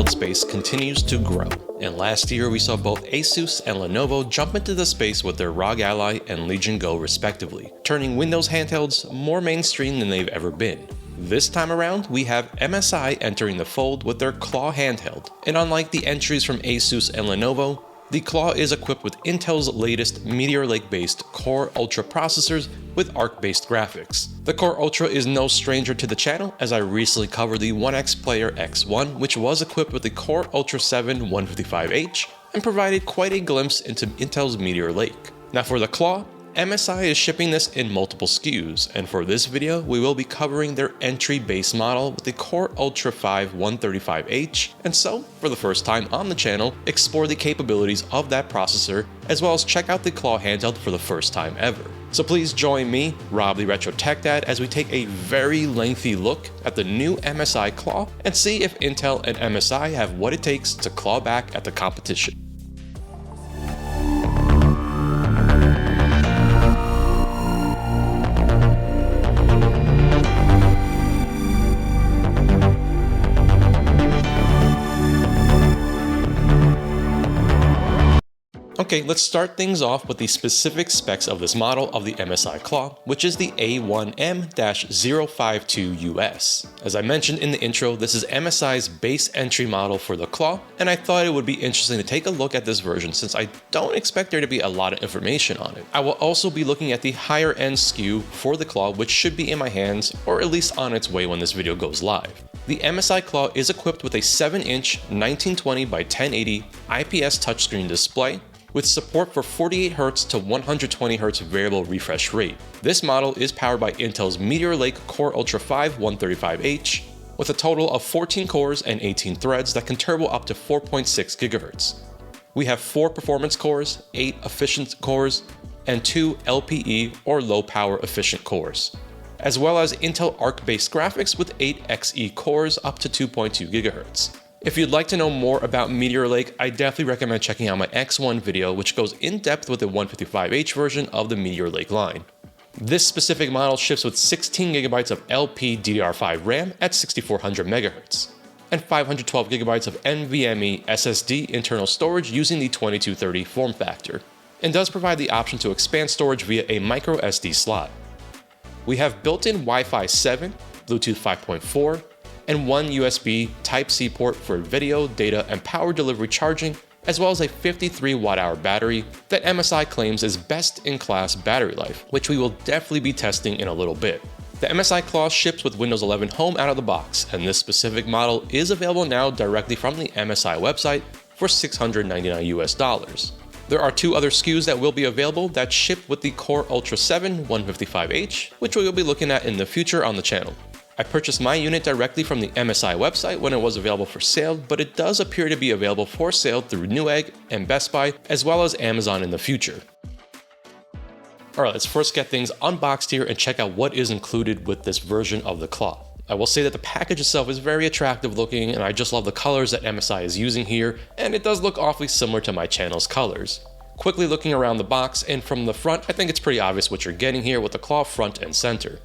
handheld space continues to grow, and last year we saw both Asus and Lenovo jump into the space with their ROG Ally and Legion Go respectively, turning Windows handhelds more mainstream than they've ever been. This time around, we have MSI entering the fold with their Claw handheld, and unlike the entries from Asus and Lenovo, the Claw is equipped with Intel's latest Meteor Lake-based Core Ultra processors with ARC-based graphics. The Core Ultra is no stranger to the channel, as I recently covered the 1X Player X1, which was equipped with the Core Ultra 7 155H and provided quite a glimpse into Intel's Meteor Lake. Now for the Claw, MSI is shipping this in multiple SKUs, and for this video, we will be covering their entry base model with the Core Ultra 5 135H, and so, for the first time on the channel, explore the capabilities of that processor, as well as check out the Claw handheld for the first time ever. So please join me, Rob the Retro Tech Dad, as we take a very lengthy look at the new MSI Claw and see if Intel and MSI have what it takes to claw back at the competition. Okay, let's start things off with the specific specs of this model of the MSI Claw, which is the A1M-052US. As I mentioned in the intro, this is MSI's base entry model for the Claw, and I thought it would be interesting to take a look at this version since I don't expect there to be a lot of information on it. I will also be looking at the higher end SKU for the Claw, which should be in my hands, or at least on its way when this video goes live. The MSI Claw is equipped with a 7-inch 1920 by 1080 IPS touchscreen display, with support for 48Hz to 120Hz variable refresh rate. This model is powered by Intel's Meteor Lake Core Ultra 5 135H, with a total of 14 cores and 18 threads that can turbo up to 4.6 GHz. We have 4 performance cores, 8 efficient cores, and 2 LPE or low power efficient cores, as well as Intel Arc-based graphics with 8 Xe cores up to 2.2 GHz. If you'd like to know more about Meteor Lake, I definitely recommend checking out my X1 video, which goes in depth with the 155H version of the Meteor Lake line. This specific model ships with 16GB of LPDDR5 RAM at 6400 MHz, and 512GB of NVMe SSD internal storage using the 2230 form factor, and does provide the option to expand storage via a micro SD slot. We have built-in Wi-Fi 7, Bluetooth 5.4, and 1 USB Type-C port for video, data, and power delivery charging, as well as a 53 Wh battery that MSI claims is best-in-class battery life, which we will definitely be testing in a little bit. The MSI Claw ships with Windows 11 Home out of the box, and this specific model is available now directly from the MSI website for $699 US. There are 2 other SKUs that will be available that ship with the Core Ultra 7 155H, which we will be looking at in the future on the channel. I purchased my unit directly from the MSI website when it was available for sale, but it does appear to be available for sale through Newegg and Best Buy, as well as Amazon in the future. Alright, let's first get things unboxed here and check out what is included with this version of the Claw. I will say that the package itself is very attractive looking, and I just love the colors that MSI is using here, and it does look awfully similar to my channel's colors. Quickly looking around the box, and from the front, I think it's pretty obvious what you're getting here with the Claw front and center.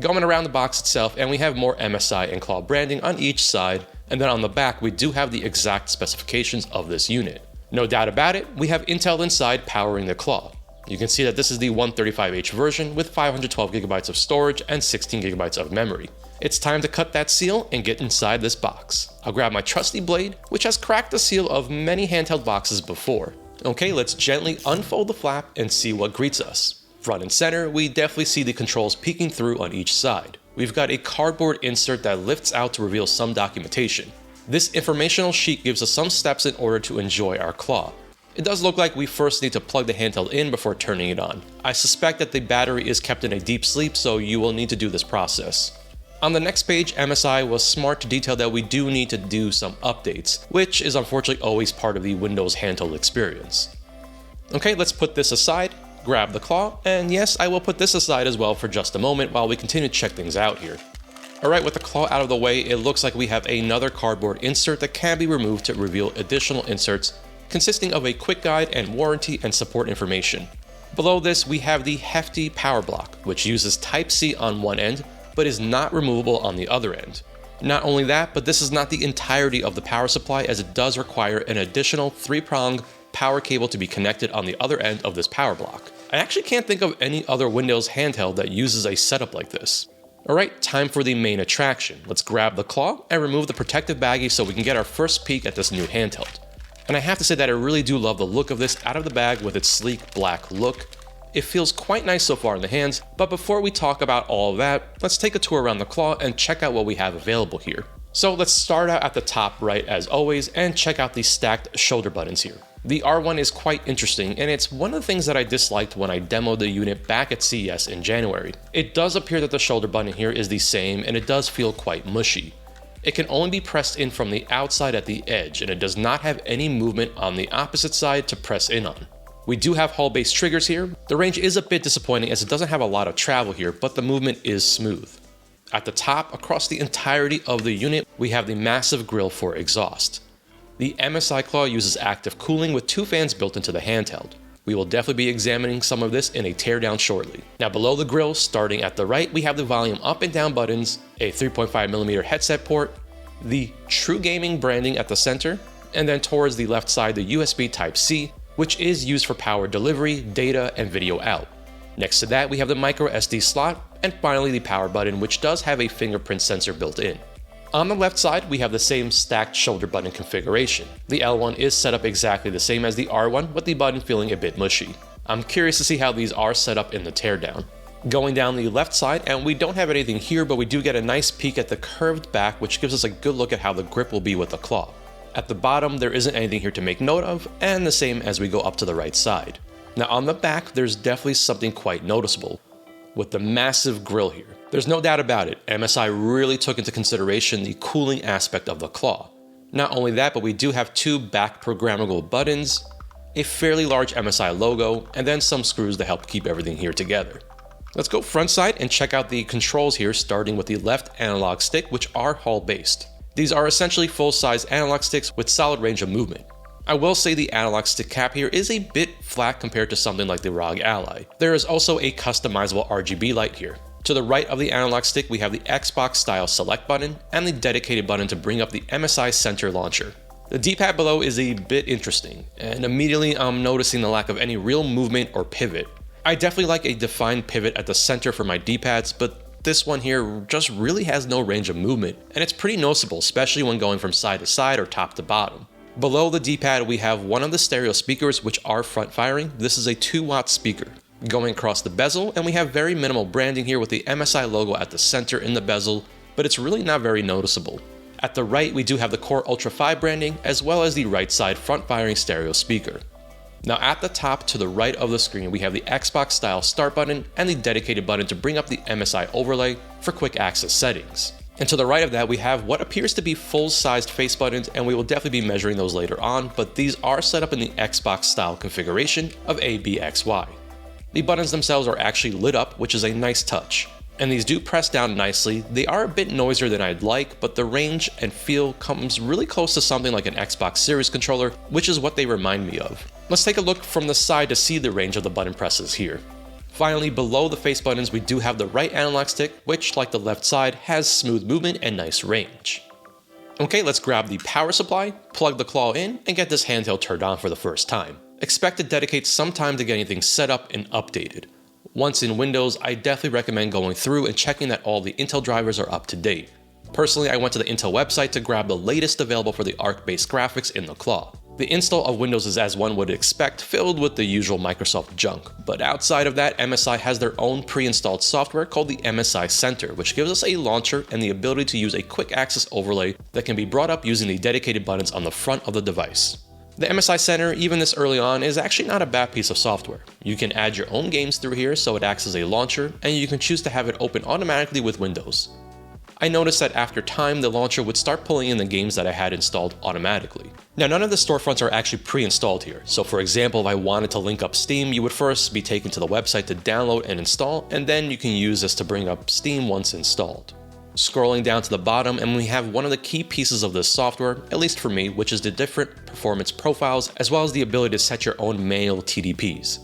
Going around the box itself, and we have more MSI and Claw branding on each side, and then on the back we do have the exact specifications of this unit. No doubt about it, we have Intel inside powering the Claw. You can see that this is the 135H version with 512GB of storage and 16GB of memory. It's time to cut that seal and get inside this box. I'll grab my trusty blade, which has cracked the seal of many handheld boxes before. Okay, let's gently unfold the flap and see what greets us. Front and center, we definitely see the controls peeking through on each side. We've got a cardboard insert that lifts out to reveal some documentation. This informational sheet gives us some steps in order to enjoy our Claw. It does look like we first need to plug the handheld in before turning it on. I suspect that the battery is kept in a deep sleep, so you will need to do this process. On the next page, MSI was smart to detail that we do need to do some updates, which is unfortunately always part of the Windows handheld experience. Okay, let's put this aside. Grab the Claw, and yes, I will put this aside as well for just a moment while we continue to check things out here. Alright, with the Claw out of the way, it looks like we have another cardboard insert that can be removed to reveal additional inserts consisting of a quick guide and warranty and support information. Below this, we have the hefty power block, which uses Type-C on one end, but is not removable on the other end. Not only that, but this is not the entirety of the power supply, as it does require an additional 3-prong power cable to be connected on the other end of this power block. I actually can't think of any other Windows handheld that uses a setup like this. Alright, time for the main attraction. Let's grab the claw and remove the protective baggie so we can get our first peek at this new handheld. And I have to say that I really do love the look of this out of the bag with its sleek black look. It feels quite nice so far in the hands, but before we talk about all of that, let's take a tour around the claw and check out what we have available here. So let's start out at the top right as always and check out these stacked shoulder buttons here. The R1 is quite interesting, and it's one of the things that I disliked when I demoed the unit back at CES in January. It does appear that the shoulder button here is the same, and it does feel quite mushy. It can only be pressed in from the outside at the edge, and it does not have any movement on the opposite side to press in on. We do have hull-based triggers here. The range is a bit disappointing as it doesn't have a lot of travel here, but the movement is smooth. At the top, across the entirety of the unit, we have the massive grille for exhaust. The MSI Claw uses active cooling with 2 fans built into the handheld. We will definitely be examining some of this in a teardown shortly. Now below the grille, starting at the right, we have the volume up and down buttons, a 3.5mm headset port, the True Gaming branding at the center, and then towards the left side the USB Type-C, which is used for power delivery, data, and video out. Next to that, we have the micro SD slot, and finally the power button, which does have a fingerprint sensor built in. On the left side, we have the same stacked shoulder button configuration. The L1 is set up exactly the same as the R1, with the button feeling a bit mushy. I'm curious to see how these are set up in the teardown. Going down the left side, and we don't have anything here, but we do get a nice peek at the curved back, which gives us a good look at how the grip will be with the claw. At the bottom, there isn't anything here to make note of, and the same as we go up to the right side. Now on the back, there's definitely something quite noticeable, with the massive grille here. There's no doubt about it, MSI really took into consideration the cooling aspect of the claw. Not only that, but we do have 2 back programmable buttons, a fairly large MSI logo, and then some screws to help keep everything here together. Let's go front side and check out the controls here, starting with the left analog stick, which are hull-based. These are essentially full-size analog sticks with solid range of movement. I will say the analog stick cap here is a bit flat compared to something like the ROG Ally. There is also a customizable RGB light here. To the right of the analog stick, we have the Xbox style select button and the dedicated button to bring up the MSI center launcher. The D-pad below is a bit interesting, and immediately I'm noticing the lack of any real movement or pivot. I definitely like a defined pivot at the center for my D-pads, but this one here just really has no range of movement, and it's pretty noticeable, especially when going from side to side or top to bottom. Below the D-pad, we have one of the stereo speakers, which are front firing. This is a 2-watt speaker. Going across the bezel, and we have very minimal branding here with the MSI logo at the center in the bezel, but it's really not very noticeable. At the right, we do have the Core Ultra 5 branding, as well as the right side front firing stereo speaker. Now at the top to the right of the screen, we have the Xbox style start button and the dedicated button to bring up the MSI overlay for quick access settings. And to the right of that, we have what appears to be full-sized face buttons, and we will definitely be measuring those later on, but these are set up in the Xbox style configuration of ABXY. The buttons themselves are actually lit up, which is a nice touch. And these do press down nicely. They are a bit noisier than I'd like, but the range and feel comes really close to something like an Xbox Series controller, which is what they remind me of. Let's take a look from the side to see the range of the button presses here. Finally, below the face buttons, we do have the right analog stick, which, like the left side, has smooth movement and nice range. Okay, let's grab the power supply, plug the claw in, and get this handheld turned on for the first time. Expect to dedicate some time to getting things set up and updated. Once in Windows, I definitely recommend going through and checking that all the Intel drivers are up to date. Personally, I went to the Intel website to grab the latest available for the ARC-based graphics in the Claw. The install of Windows is, as one would expect, filled with the usual Microsoft junk, but outside of that, MSI has their own pre-installed software called the MSI Center, which gives us a launcher and the ability to use a quick access overlay that can be brought up using the dedicated buttons on the front of the device. The MSI Center, even this early on, is actually not a bad piece of software. You can add your own games through here so it acts as a launcher, and you can choose to have it open automatically with Windows. I noticed that after time, the launcher would start pulling in the games that I had installed automatically. Now, none of the storefronts are actually pre-installed here, so for example, if I wanted to link up Steam, you would first be taken to the website to download and install, and then you can use this to bring up Steam once installed. Scrolling down to the bottom, and we have one of the key pieces of this software, at least for me, which is the different performance profiles, as well as the ability to set your own manual TDPs.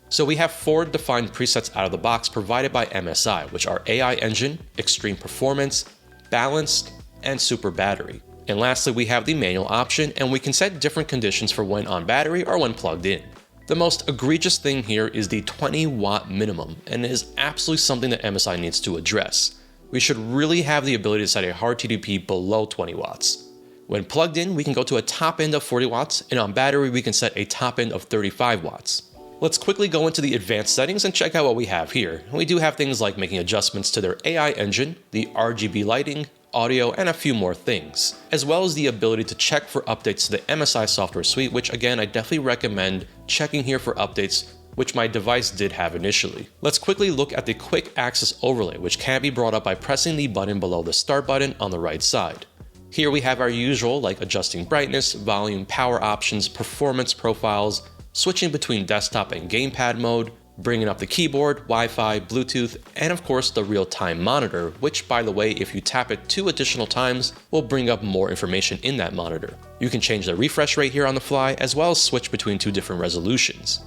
So we have 4 defined presets out of the box provided by MSI, which are AI Engine, Extreme Performance, Balanced, and super battery. And lastly, we have the manual option, and we can set different conditions for when on battery or when plugged in. The most egregious thing here is the 20 watt minimum, and it is absolutely something that MSI needs to address. We should really have the ability to set a hard TDP below 20 watts. When plugged in, we can go to a top end of 40 watts, and on battery, we can set a top end of 35 watts. Let's quickly go into the advanced settings and check out what we have here. We do have things like making adjustments to their AI engine, the RGB lighting, audio, and a few more things, as well as the ability to check for updates to the MSI software suite, which again, I definitely recommend checking here for updates, which my device did have initially. Let's quickly look at the quick access overlay, which can be brought up by pressing the button below the start button on the right side. Here we have our usual, like adjusting brightness, volume, power options, performance profiles, switching between desktop and gamepad mode, bringing up the keyboard, Wi-Fi, Bluetooth, and of course the real-time monitor, which by the way, if you tap it 2 additional times, will bring up more information in that monitor. You can change the refresh rate here on the fly, as well as switch between 2 different resolutions.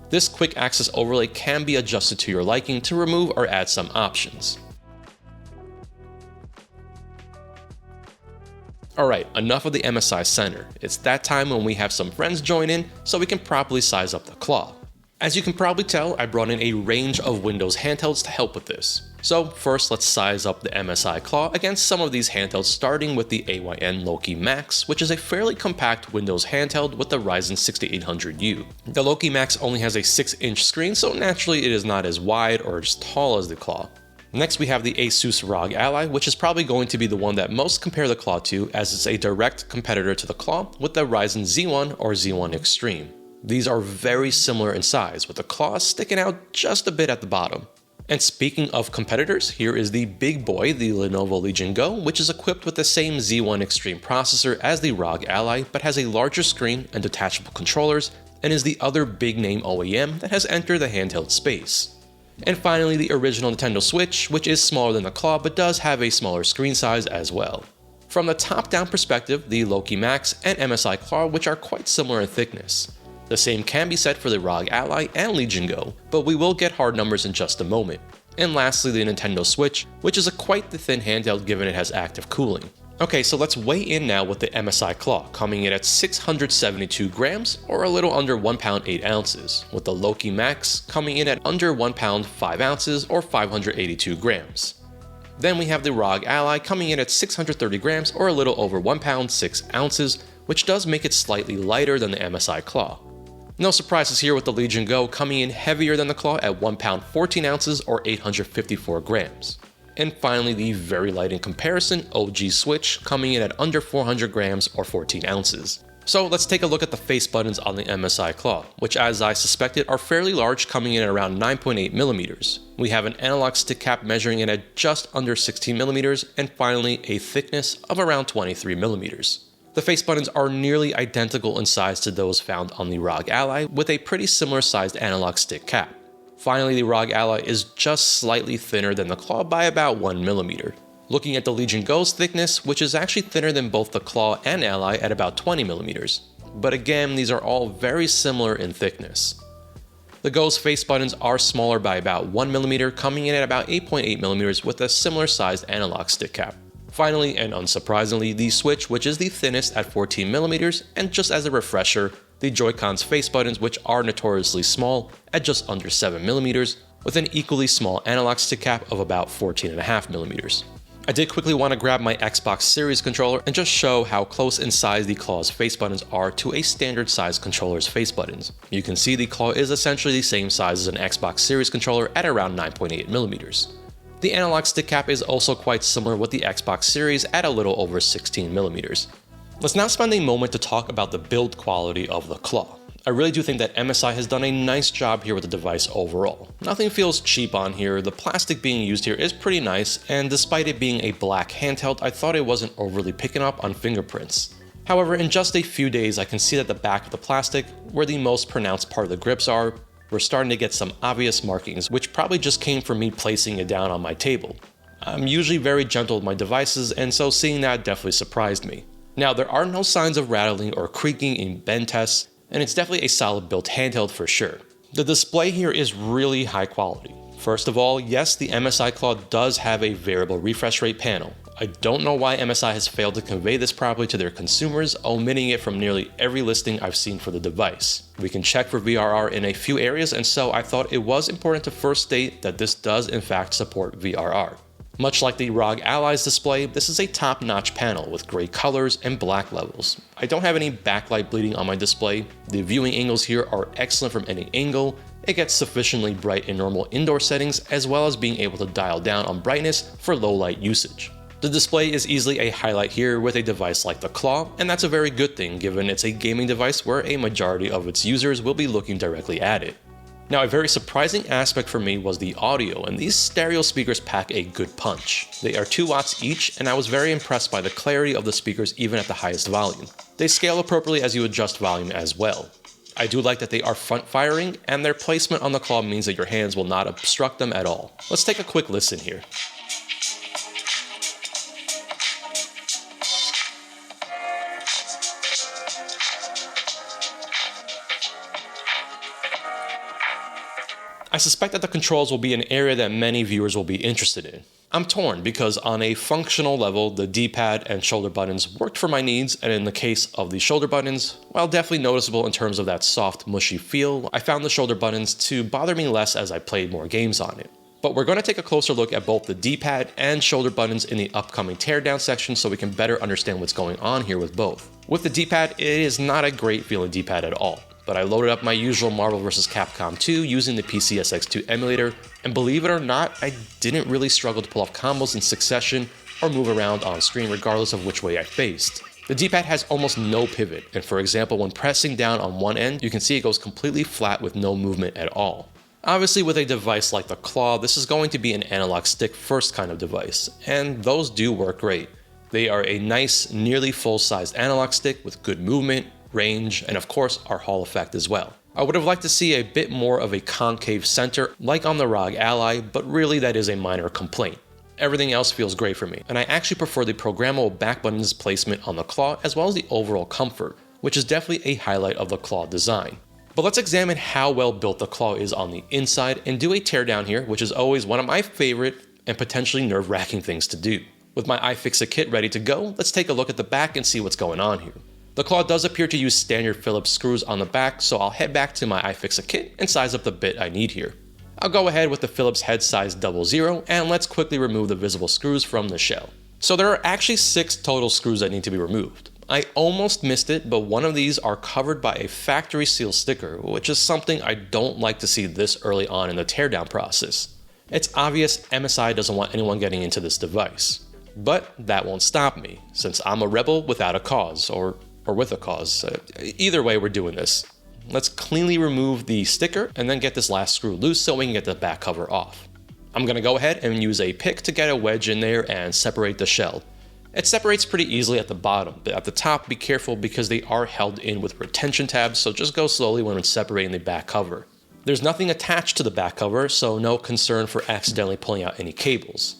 This quick access overlay can be adjusted to your liking to remove or add some options. Alright, enough of the MSI Center. It's that time when we have some friends join in so we can properly size up the claw. As you can probably tell, I brought in a range of Windows handhelds to help with this. So first, let's size up the MSI Claw against some of these handhelds, starting with the AYN Loki Max, which is a fairly compact Windows handheld with the Ryzen 6800U. The Loki Max only has a 6-inch screen, so naturally it is not as wide or as tall as the Claw. Next we have the Asus ROG Ally, which is probably going to be the one that most compare the Claw to, as it's a direct competitor to the Claw with the Ryzen Z1 or Z1 Extreme. These are very similar in size, with the claws sticking out just a bit at the bottom. And speaking of competitors, here is the big boy, the Lenovo Legion Go, which is equipped with the same Z1 Extreme processor as the ROG Ally, but has a larger screen and detachable controllers, and is the other big name OEM that has entered the handheld space. And finally, the original Nintendo Switch, which is smaller than the Claw but does have a smaller screen size as well. From the top-down perspective, the Loki Max and MSI Claw, which are quite similar in thickness. The same can be said for the ROG Ally and Legion Go, but we will get hard numbers in just a moment. And lastly, the Nintendo Switch, which is quite the thin handheld given it has active cooling. Okay, so let's weigh in now with the MSI Claw, coming in at 672 grams, or a little under 1 pound 8 ounces, with the Loki Max coming in at under 1 pound 5 ounces, or 582 grams. Then we have the ROG Ally coming in at 630 grams, or a little over 1 pound 6 ounces, which does make it slightly lighter than the MSI Claw. No surprises here with the Legion Go coming in heavier than the Claw at 1 pound 14 ounces or 854 grams. And finally, the very light in comparison OG Switch coming in at under 400 grams or 14 ounces. So let's take a look at the face buttons on the MSI Claw, which as I suspected are fairly large, coming in at around 9.8mm. We have an analog stick cap measuring in at just under 16mm, and finally a thickness of around 23mm. The face buttons are nearly identical in size to those found on the ROG Ally, with a pretty similar sized analog stick cap. Finally, the ROG Ally is just slightly thinner than the Claw by about 1mm. Looking at the Legion Go's thickness, which is actually thinner than both the Claw and Ally at about 20mm. But again, these are all very similar in thickness. The Go's face buttons are smaller by about 1mm, coming in at about 8.8mm with a similar sized analog stick cap. Finally, and unsurprisingly, the Switch, which is the thinnest at 14mm, and just as a refresher, the Joy-Con's face buttons, which are notoriously small at just under 7mm, with an equally small analog stick cap of about 14.5mm. I did quickly want to grab my Xbox Series controller and just show how close in size the Claw's face buttons are to a standard size controller's face buttons. You can see the Claw is essentially the same size as an Xbox Series controller at around 9.8mm. The analog stick cap is also quite similar with the Xbox Series at a little over 16mm. Let's now spend a moment to talk about the build quality of the Claw. I really do think that MSI has done a nice job here with the device overall. Nothing feels cheap on here, the plastic being used here is pretty nice, and despite it being a black handheld, I thought it wasn't overly picking up on fingerprints. However, in just a few days I can see that the back of the plastic, where the most pronounced part of the grips are, we're starting to get some obvious markings, which probably just came from me placing it down on my table. I'm usually very gentle with my devices, and so seeing that definitely surprised me. Now, there are no signs of rattling or creaking in bend tests, and it's definitely a solid built handheld for sure. The display here is really high quality. First of all, yes, the MSI Claw does have a variable refresh rate panel, I don't know why MSI has failed to convey this properly to their consumers, omitting it from nearly every listing I've seen for the device. We can check for VRR in a few areas, and so I thought it was important to first state that this does in fact support VRR. Much like the ROG Allies display, this is a top-notch panel with gray colors and black levels. I don't have any backlight bleeding on my display. The viewing angles here are excellent from any angle. It gets sufficiently bright in normal indoor settings, as well as being able to dial down on brightness for low light usage. The display is easily a highlight here with a device like the Claw, and that's a very good thing given it's a gaming device where a majority of its users will be looking directly at it. Now, a very surprising aspect for me was the audio, and these stereo speakers pack a good punch. They are 2 watts each, and I was very impressed by the clarity of the speakers even at the highest volume. They scale appropriately as you adjust volume as well. I do like that they are front firing, and their placement on the Claw means that your hands will not obstruct them at all. Let's take a quick listen here. I suspect that the controls will be an area that many viewers will be interested in. I'm torn because on a functional level, the D-pad and shoulder buttons worked for my needs, and in the case of the shoulder buttons, while definitely noticeable in terms of that soft, mushy feel, I found the shoulder buttons to bother me less as I played more games on it. But we're going to take a closer look at both the D-pad and shoulder buttons in the upcoming teardown section so we can better understand what's going on here with both. With the D-pad, it is not a great feeling D-pad at all. But I loaded up my usual Marvel vs. Capcom 2 using the PCSX2 emulator, and believe it or not, I didn't really struggle to pull off combos in succession or move around on screen regardless of which way I faced. The D-pad has almost no pivot, and for example, when pressing down on one end, you can see it goes completely flat with no movement at all. Obviously, with a device like the Claw, this is going to be an analog stick first kind of device, and those do work great. They are a nice, nearly full-sized analog stick with good movement, range, and of course our Hall effect as well. I would have liked to see a bit more of a concave center like on the ROG Ally, but really that is a minor complaint. Everything else feels great for me, and I actually prefer the programmable back buttons placement on the Claw as well as the overall comfort, which is definitely a highlight of the Claw design. But let's examine how well built the Claw is on the inside and do a teardown here, which is always one of my favorite and potentially nerve-wracking things to do. With my iFixit kit ready to go, let's take a look at the back and see what's going on here. The Claw does appear to use standard Phillips screws on the back, so I'll head back to my iFixit kit and size up the bit I need here. I'll go ahead with the Phillips head size 00, and let's quickly remove the visible screws from the shell. So there are actually 6 total screws that need to be removed. I almost missed it, but one of these are covered by a factory seal sticker, which is something I don't like to see this early on in the teardown process. It's obvious MSI doesn't want anyone getting into this device. But that won't stop me, since I'm a rebel without a cause, or with a cause. Either way, we're doing this. Let's cleanly remove the sticker and then get this last screw loose so we can get the back cover off. I'm going to go ahead and use a pick to get a wedge in there and separate the shell. It separates pretty easily at the bottom, but at the top be careful because they are held in with retention tabs, so just go slowly when separating the back cover. There's nothing attached to the back cover, so no concern for accidentally pulling out any cables.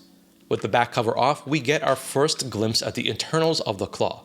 With the back cover off, we get our first glimpse at the internals of the Claw.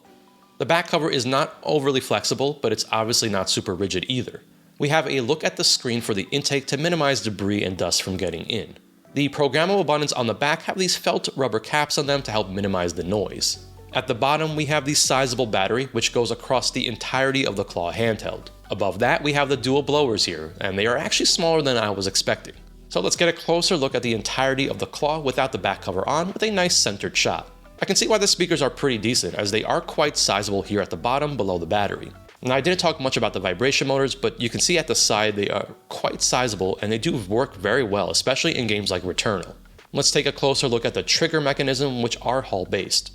The back cover is not overly flexible, but it's obviously not super rigid either. We have a look at the screen for the intake to minimize debris and dust from getting in. The programmable buttons on the back have these felt rubber caps on them to help minimize the noise. At the bottom, we have the sizable battery, which goes across the entirety of the Claw handheld. Above that, we have the dual blowers here, and they are actually smaller than I was expecting. So let's get a closer look at the entirety of the Claw without the back cover on with a nice centered shot. I can see why the speakers are pretty decent, as they are quite sizable here at the bottom below the battery. Now, I didn't talk much about the vibration motors, but you can see at the side they are quite sizable and they do work very well, especially in games like Returnal. Let's take a closer look at the trigger mechanism, which are Hall based.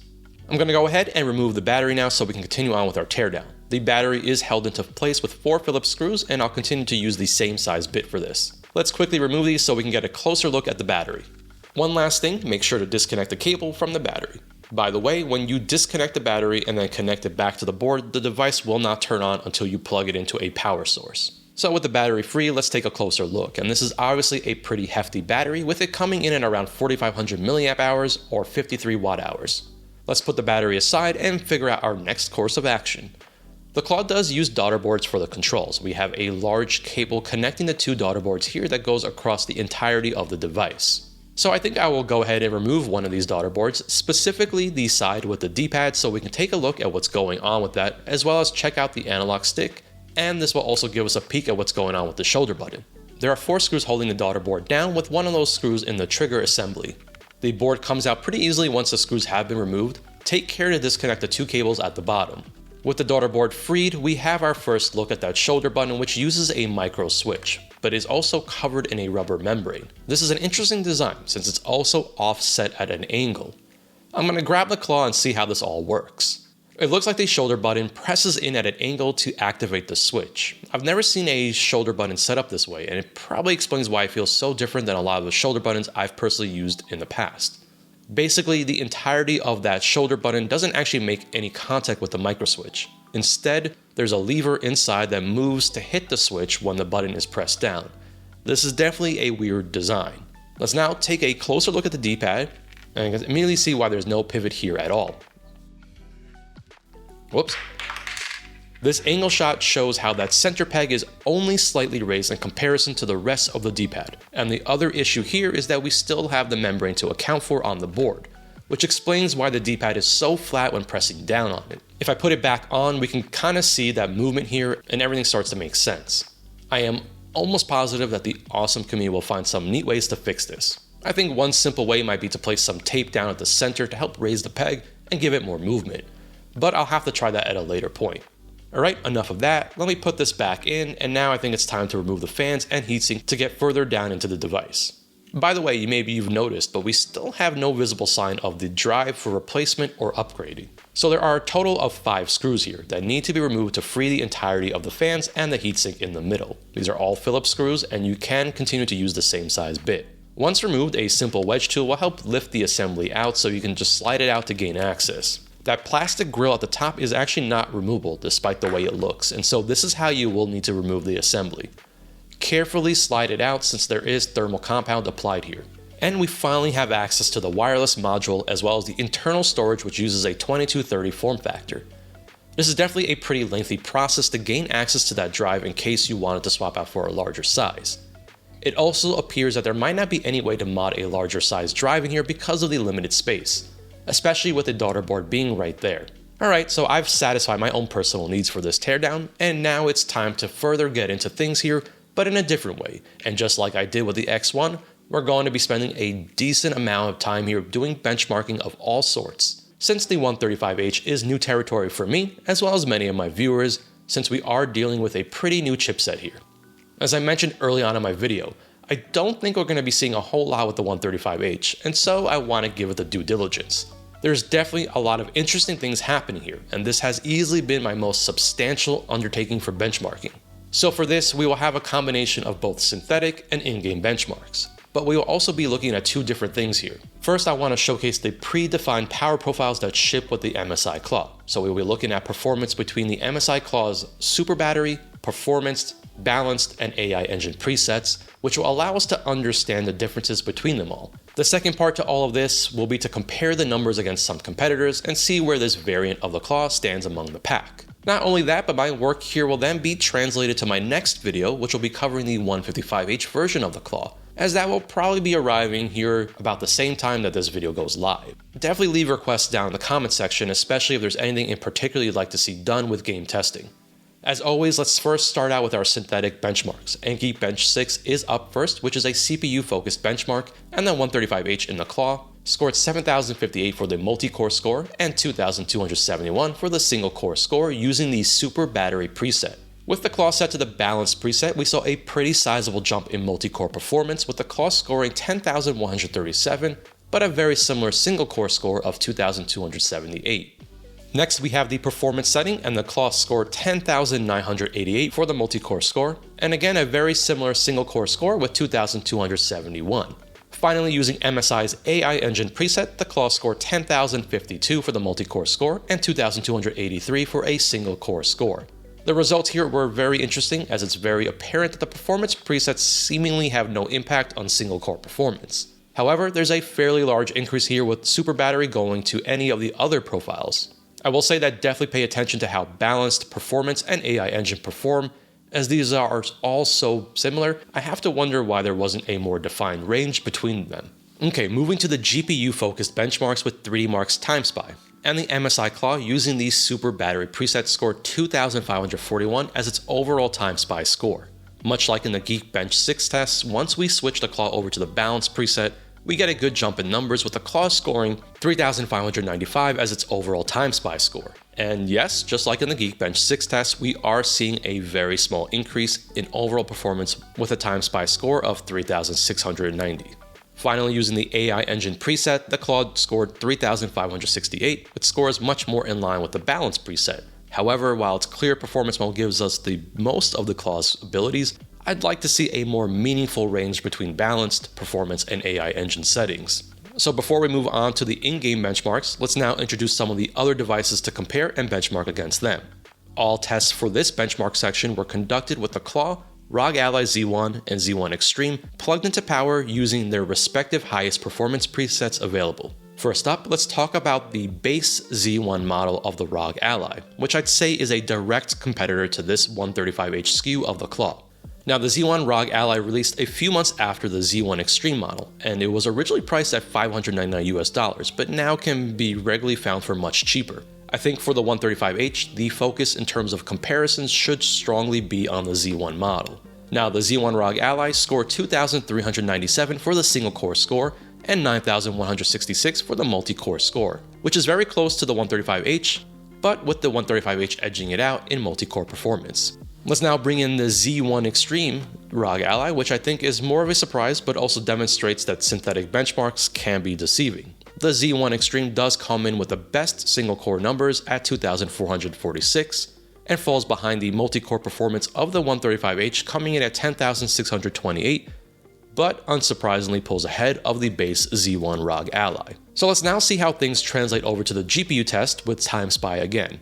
I'm going to go ahead and remove the battery now so we can continue on with our teardown. The battery is held into place with 4 Phillips screws, and I'll continue to use the same size bit for this. Let's quickly remove these so we can get a closer look at the battery. One last thing, make sure to disconnect the cable from the battery. By the way, when you disconnect the battery and then connect it back to the board, the device will not turn on until you plug it into a power source. So with the battery free, let's take a closer look. And this is obviously a pretty hefty battery, with it coming in at around 4,500 milliamp hours or 53 watt hours. Let's put the battery aside and figure out our next course of action. The Claw does use daughter boards for the controls. We have a large cable connecting the 2 daughter boards here that goes across the entirety of the device. So I think I will go ahead and remove one of these daughter boards, specifically the side with the D-pad, so we can take a look at what's going on with that, as well as check out the analog stick, and this will also give us a peek at what's going on with the shoulder button. There are 4 screws holding the daughter board down, with one of those screws in the trigger assembly. The board comes out pretty easily once the screws have been removed. Take care to disconnect the 2 cables at the bottom. With the daughter board freed, we have our first look at that shoulder button, which uses a micro switch, but is also covered in a rubber membrane. This is an interesting design since it's also offset at an angle. I'm going to grab the claw and see how this all works. It looks like the shoulder button presses in at an angle to activate the switch. I've never seen a shoulder button set up this way, and it probably explains why it feels so different than a lot of the shoulder buttons I've personally used in the past. Basically, the entirety of that shoulder button doesn't actually make any contact with the micro switch. Instead, there's a lever inside that moves to hit the switch when the button is pressed down. This is definitely a weird design. Let's now take a closer look at the D-pad, and you can immediately see why there's no pivot here at all. Whoops. This angle shot shows how that center peg is only slightly raised in comparison to the rest of the D-pad, and the other issue here is that we still have the membrane to account for on the board, which explains why the D-pad is so flat when pressing down on it. If I put it back on, we can kind of see that movement here and everything starts to make sense. I am almost positive that the awesome community will find some neat ways to fix this. I think one simple way might be to place some tape down at the center to help raise the peg and give it more movement, but I'll have to try that at a later point. Alright, enough of that, let me put this back in, and now I think it's time to remove the fans and heatsink to get further down into the device. By the way, maybe you've noticed, but we still have no visible sign of the drive for replacement or upgrading. So there are a total of 5 screws here that need to be removed to free the entirety of the fans and the heatsink in the middle. These are all Phillips screws, and you can continue to use the same size bit. Once removed, a simple wedge tool will help lift the assembly out so you can just slide it out to gain access. That plastic grill at the top is actually not removable despite the way it looks, and so this is how you will need to remove the assembly. Carefully slide it out since there is thermal compound applied here. And we finally have access to the wireless module as well as the internal storage, which uses a 2230 form factor. This is definitely a pretty lengthy process to gain access to that drive in case you wanted to swap out for a larger size. It also appears that there might not be any way to mod a larger size drive in here because of the limited space, especially with the daughter board being right there. Alright, so I've satisfied my own personal needs for this teardown, and now it's time to further get into things here, but in a different way. And just like I did with the X1, we're going to be spending a decent amount of time here doing benchmarking of all sorts, since the 135H is new territory for me, as well as many of my viewers, since we are dealing with a pretty new chipset here. As I mentioned early on in my video, I don't think we're going to be seeing a whole lot with the 135H, and so I want to give it the due diligence. There's definitely a lot of interesting things happening here, and this has easily been my most substantial undertaking for benchmarking. So for this, we will have a combination of both synthetic and in-game benchmarks, but we will also be looking at 2 different things here. First, I want to showcase the predefined power profiles that ship with the MSI Claw. So we will be looking at performance between the MSI Claw's super battery, performance, balanced, and AI engine presets, which will allow us to understand the differences between them all. The second part to all of this will be to compare the numbers against some competitors and see where this variant of the Claw stands among the pack. Not only that, but my work here will then be translated to my next video, which will be covering the 155H version of the Claw, as that will probably be arriving here about the same time that this video goes live. Definitely leave requests down in the comment section, especially if there's anything in particular you'd like to see done with game testing. As always, let's first start out with our synthetic benchmarks, and Geekbench 6 is up first, which is a CPU-focused benchmark, and the 135H in the Claw scored 7,058 for the multi-core score and 2,271 for the single-core score using the Super Battery preset. With the Claw set to the Balanced preset, we saw a pretty sizable jump in multi-core performance, with the Claw scoring 10,137, but a very similar single-core score of 2,278. Next, we have the performance setting, and the Claw scored 10,988 for the multi-core score, and again a very similar single-core score with 2,271. Finally, using MSI's AI engine preset, the Claw scored 10,052 for the multi-core score and 2,283 for a single-core score. The results here were very interesting, as it's very apparent that the performance presets seemingly have no impact on single-core performance. However, there's a fairly large increase here with Super Battery going to any of the other profiles. I will say that definitely pay attention to how balanced performance and AI engine perform, as these are all so similar. I have to wonder why there wasn't a more defined range between them. Okay, moving to the GPU-focused benchmarks with 3D Mark's Time Spy. And the MSI Claw using the Super Battery preset scored 2,541 as its overall Time Spy score. Much like in the Geekbench 6 tests, once we switch the Claw over to the Balance preset, we get a good jump in numbers with the Claw scoring 3,595 as its overall Time Spy score. And yes, just like in the Geekbench 6 test, we are seeing a very small increase in overall performance with a Time Spy score of 3,690. Finally, using the AI Engine preset, the Claw scored 3,568, with scores much more in line with the Balance preset. However, while its clear performance mode gives us the most of the Claw's abilities, I'd like to see a more meaningful range between balanced, performance, and AI Engine settings. So before we move on to the in-game benchmarks, let's now introduce some of the other devices to compare and benchmark against them. All tests for this benchmark section were conducted with the Claw, ROG Ally Z1, and Z1 Extreme plugged into power using their respective highest performance presets available. First up, let's talk about the base Z1 model of the ROG Ally, which I'd say is a direct competitor to this 135H SKU of the Claw. Now, the Z1 ROG Ally released a few months after the Z1 Extreme model, and it was originally priced at $599 US, but now can be regularly found for much cheaper. I think for the 135H, the focus in terms of comparisons should strongly be on the Z1 model. Now, the Z1 ROG Ally scored 2,397 for the single-core score and 9,166 for the multi-core score, which is very close to the 135H, but with the 135H edging it out in multi-core performance. Let's now bring in the Z1 Extreme ROG Ally, which I think is more of a surprise, but also demonstrates that synthetic benchmarks can be deceiving. The Z1 Extreme does come in with the best single-core numbers at 2,446, and falls behind the multi-core performance of the 135H coming in at 10,628, but unsurprisingly pulls ahead of the base Z1 ROG Ally. So let's now see how things translate over to the GPU test with Time Spy again.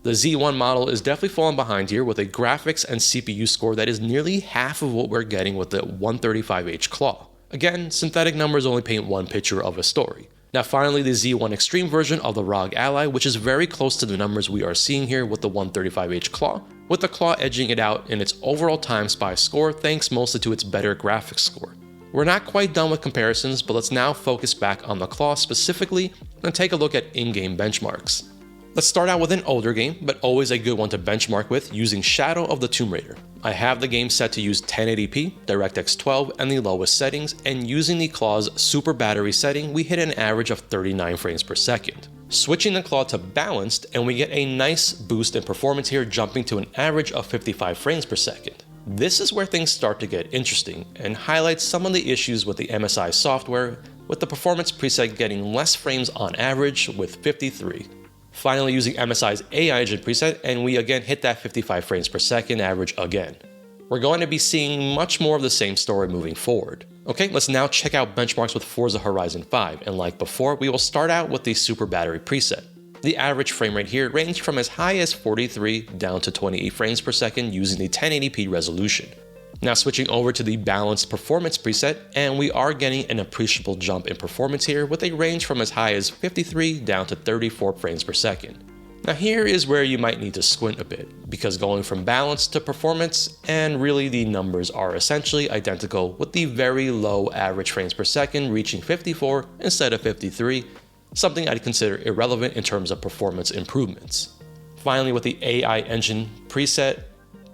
The Z1 model is definitely falling behind here with a graphics and CPU score that is nearly half of what we're getting with the 135H Claw. Again, synthetic numbers only paint one picture of a story. Now finally, the Z1 Extreme version of the ROG Ally, which is very close to the numbers we are seeing here with the 135H Claw, with the Claw edging it out in its overall Time Spy score thanks mostly to its better graphics score. We're not quite done with comparisons, but let's now focus back on the Claw specifically and take a look at in-game benchmarks. Let's start out with an older game, but always a good one to benchmark with, using Shadow of the Tomb Raider. I have the game set to use 1080p, DirectX 12, and the lowest settings, and using the Claw's Super Battery setting, we hit an average of 39 frames per second. Switching the Claw to Balanced, and we get a nice boost in performance here, jumping to an average of 55 frames per second. This is where things start to get interesting, and highlights some of the issues with the MSI software, with the performance preset getting less frames on average with 53. Finally, using MSI's AI Engine preset, and we again hit that 55 frames per second average again. We're going to be seeing much more of the same story moving forward. Okay, let's now check out benchmarks with Forza Horizon 5, and like before, we will start out with the Super Battery preset. The average frame rate here ranged from as high as 43 down to 28 frames per second using the 1080p resolution. Now switching over to the Balanced Performance preset, and we are getting an appreciable jump in performance here with a range from as high as 53 down to 34 frames per second. Now here is where you might need to squint a bit, because going from Balanced to Performance, and really the numbers are essentially identical with the very low average frames per second reaching 54 instead of 53, something I'd consider irrelevant in terms of performance improvements. Finally, with the AI Engine preset,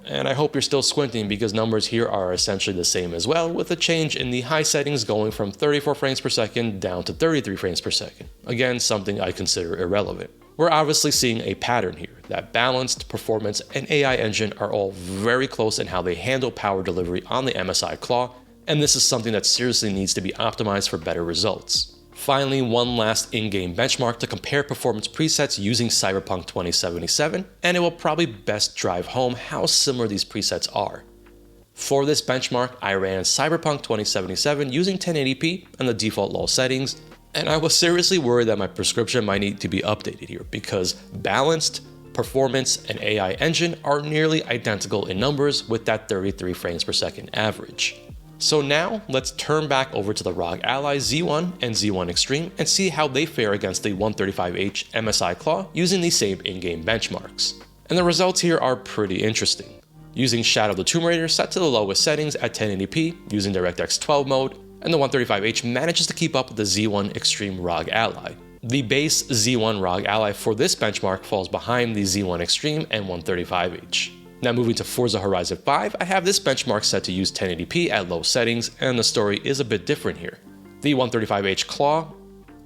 and I hope you're still squinting because numbers here are essentially the same as well, with a change in the high settings going from 34 frames per second down to 33 frames per second. Again, something I consider irrelevant. We're obviously seeing a pattern here, that Balanced, Performance, and AI Engine are all very close in how they handle power delivery on the MSI Claw, and this is something that seriously needs to be optimized for better results. Finally, one last in-game benchmark to compare performance presets using Cyberpunk 2077, and it will probably best drive home how similar these presets are. For this benchmark, I ran Cyberpunk 2077 using 1080p and the default low settings, and I was seriously worried that my prescription might need to be updated here because Balanced, Performance, and AI Engine are nearly identical in numbers with that 33 frames per second average. So now, let's turn back over to the ROG Ally Z1 and Z1 Extreme and see how they fare against the 135H MSI Claw using the same in-game benchmarks. And the results here are pretty interesting. Using Shadow of the Tomb Raider set to the lowest settings at 1080p using DirectX 12 mode, and the 135H manages to keep up with the Z1 Extreme ROG Ally. The base Z1 ROG Ally for this benchmark falls behind the Z1 Extreme and 135H. Now moving to Forza Horizon 5, I have this benchmark set to use 1080p at low settings, and the story is a bit different here. The 135H Claw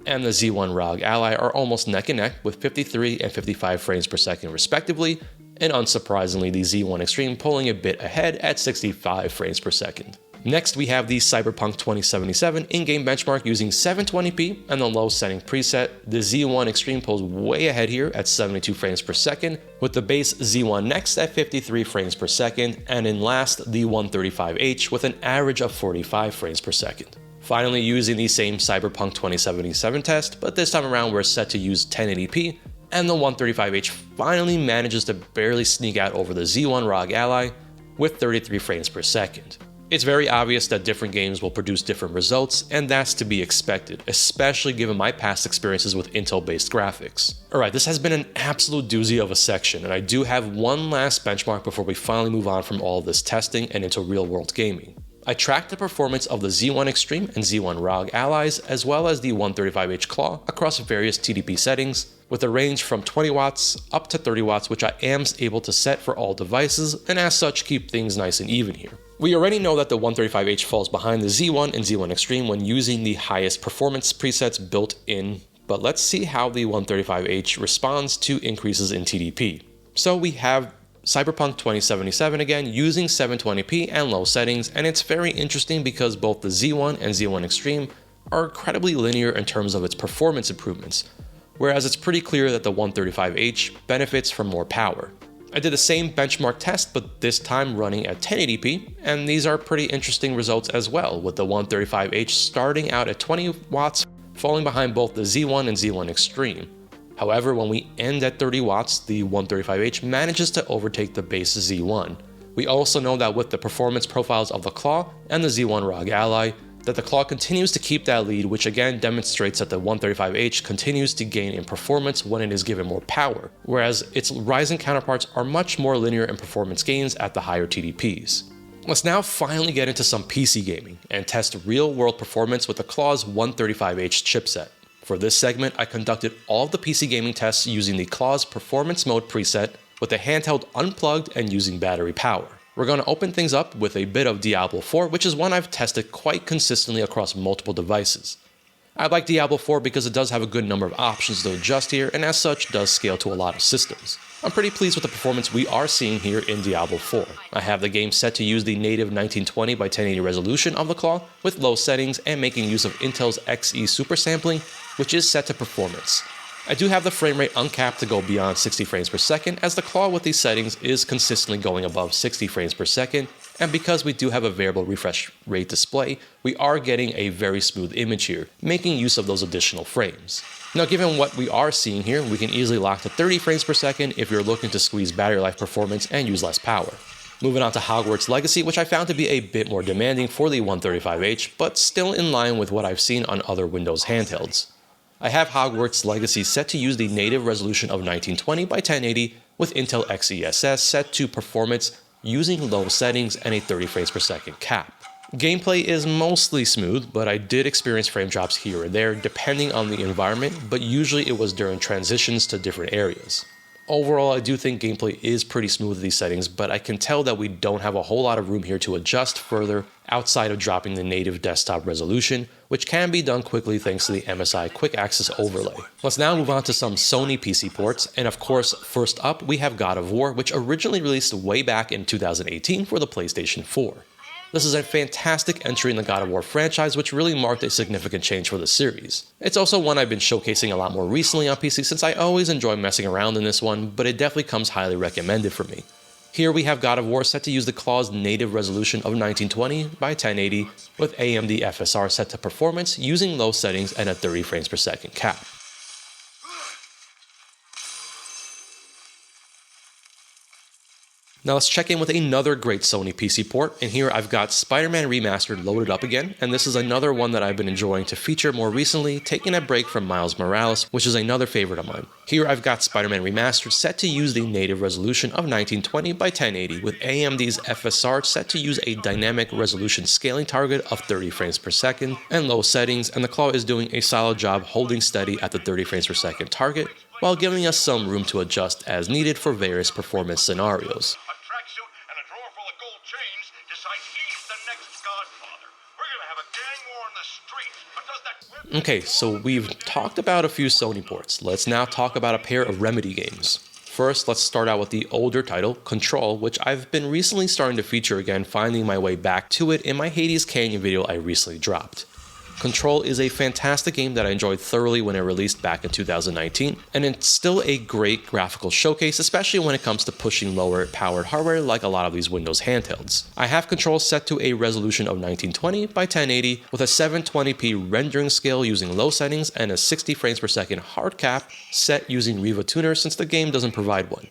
and the Z1 ROG Ally are almost neck and neck with 53 and 55 frames per second respectively, and unsurprisingly the Z1 Extreme pulling a bit ahead at 65 frames per second. Next we have the Cyberpunk 2077 in-game benchmark using 720p and the low setting preset. The Z1 Extreme pulls way ahead here at 72 frames per second, with the base Z1 next at 53 frames per second, and in last the 135H with an average of 45 frames per second. Finally, using the same Cyberpunk 2077 test, but this time around we're set to use 1080p, and the 135H finally manages to barely sneak out over the Z1 ROG Ally with 33 frames per second. It's very obvious that different games will produce different results, and that's to be expected, especially given my past experiences with Intel-based graphics. Alright, this has been an absolute doozy of a section, and I do have one last benchmark before we finally move on from all of this testing and into real-world gaming. I tracked the performance of the Z1 Extreme and Z1 ROG Allies, as well as the 135H Claw across various TDP settings, with a range from 20 watts up to 30 watts, which I am able to set for all devices, and as such keep things nice and even here. We already know that the 135H falls behind the Z1 and Z1 Extreme when using the highest performance presets built in, but let's see how the 135H responds to increases in TDP. So we have Cyberpunk 2077 again using 720p and low settings, and it's very interesting because both the Z1 and Z1 Extreme are incredibly linear in terms of its performance improvements, whereas it's pretty clear that the 135H benefits from more power. I did the same benchmark test, but this time running at 1080p, and these are pretty interesting results as well, with the 135H starting out at 20 watts, falling behind both the Z1 and Z1 Extreme. However, when we end at 30 watts, the 135H manages to overtake the base Z1. We also know that with the performance profiles of the Claw and the Z1 ROG Ally, that the Claw continues to keep that lead, which again demonstrates that the 135H continues to gain in performance when it is given more power, whereas its rising counterparts are much more linear in performance gains at the higher TDPs. Let's now finally get into some PC gaming and test real-world performance with the Claw's 135H chipset. For this segment, I conducted all of the PC gaming tests using the Claw's performance mode preset with the handheld unplugged and using battery power. We're going to open things up with a bit of Diablo 4, which is one I've tested quite consistently across multiple devices. I like Diablo 4 because it does have a good number of options to adjust here, and as such does scale to a lot of systems. I'm pretty pleased with the performance we are seeing here in Diablo 4. I have the game set to use the native 1920 by 1080 resolution of the Claw with low settings and making use of Intel's Xe super sampling, which is set to performance. I do have the frame rate uncapped to go beyond 60 frames per second, as the Claw with these settings is consistently going above 60 frames per second, and because we do have a variable refresh rate display, we are getting a very smooth image here, making use of those additional frames. Now given what we are seeing here, we can easily lock to 30 frames per second if you're looking to squeeze battery life performance and use less power. Moving on to Hogwarts Legacy, which I found to be a bit more demanding for the 135H, but still in line with what I've seen on other Windows handhelds. I have Hogwarts Legacy set to use the native resolution of 1920 by 1080 with Intel XeSS set to performance using low settings and a 30 frames per second cap. Gameplay is mostly smooth, but I did experience frame drops here and there depending on the environment, but usually it was during transitions to different areas. Overall, I do think gameplay is pretty smooth with these settings, but I can tell that we don't have a whole lot of room here to adjust further outside of dropping the native desktop resolution, which can be done quickly thanks to the MSI Quick Access overlay. Let's now move on to some Sony PC ports, and of course, first up we have God of War, which originally released way back in 2018 for the PlayStation 4. This is a fantastic entry in the God of War franchise, which really marked a significant change for the series. It's also one I've been showcasing a lot more recently on PC since I always enjoy messing around in this one, but it definitely comes highly recommended for me. Here we have God of War set to use the Claw's native resolution of 1920 by 1080 with AMD FSR set to performance using low settings and a 30 frames per second cap. Now let's check in with another great Sony PC port, and here I've got Spider-Man Remastered loaded up again, and this is another one that I've been enjoying to feature more recently, taking a break from Miles Morales, which is another favorite of mine. Here I've got Spider-Man Remastered set to use the native resolution of 1920 by 1080, with AMD's FSR set to use a dynamic resolution scaling target of 30 frames per second and low settings, and the Claw is doing a solid job holding steady at the 30 frames per second target, while giving us some room to adjust as needed for various performance scenarios. Okay, so we've talked about a few Sony ports. Let's now talk about a pair of Remedy games. First, let's start out with the older title, Control, which I've been recently starting to feature again, finding my way back to it in my Hades Canyon video I recently dropped. Control is a fantastic game that I enjoyed thoroughly when it released back in 2019, and it's still a great graphical showcase, especially when it comes to pushing lower powered hardware like a lot of these Windows handhelds. I have Control set to a resolution of 1920 by 1080 with a 720p rendering scale using low settings and a 60 frames per second hard cap set using Riva Tuner since the game doesn't provide one.